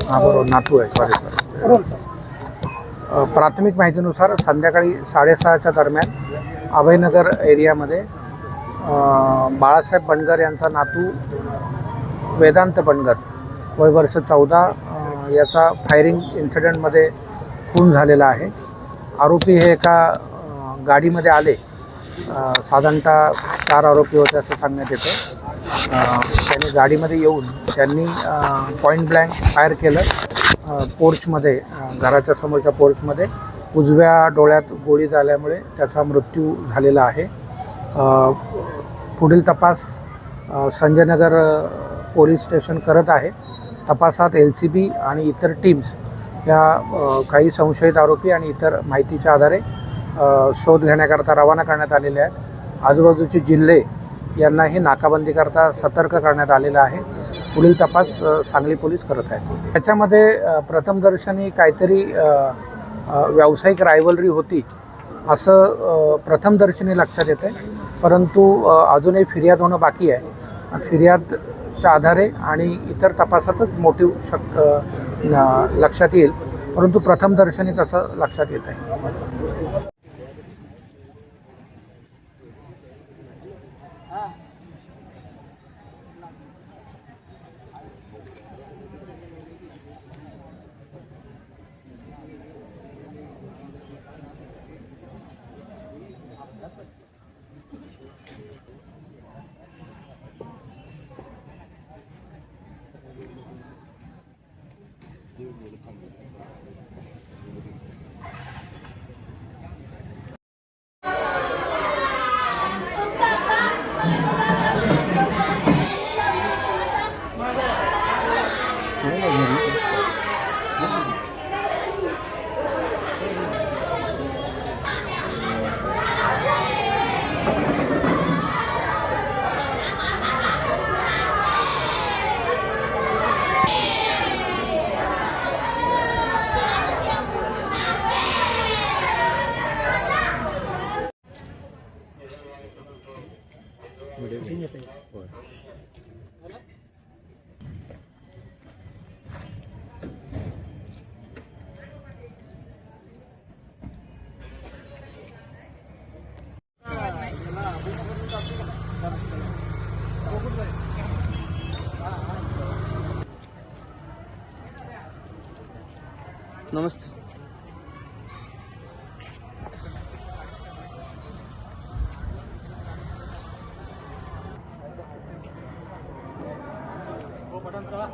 हां बरोबर, नातू आहे. सॉरी. बरोबर सर. प्राथमिक माहितीनुसार संध्याकाळी 6:30च्या दरम्यान अभयनगर एरियामध्ये बाळासाहेब बनगर यांचा नातू वेदांत बनगर वय वर्ष 14 याचा फायरिंग इन्सिडेंटमध्ये खून झालेला आहे. आरोपी हे एका गाडीमध्ये आले. साधारणतः 4 आरोपी होते असं सांगण्यात येतं. त्यांनी गाडीमध्ये येऊन त्यांनी पॉईंट ब्लँक फायर केलं पोर्चमध्ये, घराच्या समोरच्या पोर्चमध्ये. उजव्या डोळ्यात गोळी झाल्यामुळे त्याचा मृत्यू झालेला आहे. पुढील तपास संजयनगर पोलीस स्टेशन करत आहे. तपासात LCB आणि इतर टीम्स या काही संशयित आरोपी आणि इतर माहितीच्या आधारे शोध घेण्याकरता रवाना करण्यात आलेले आहेत. आजूबाजूचे जिल्हे यांनाही नाकाबंदीकरता सतर्क करण्यात आलेलं आहे. पुढील तपास सांगली पोलीस करत आहेत. त्याच्यामध्ये प्रथमदर्शनी काहीतरी व्यावसायिक रायव्हलरी होती असं प्रथमदर्शनी लक्षात येते, परंतु अजूनही फिर्याद होणं बाकी आहे. फिर्यादच्या आधारे आणि इतर तपासातच मोटिव्ह लक्षात येईल, परंतु प्रथमदर्शनी तसं लक्षात येत आहे. नमस्ते. चला.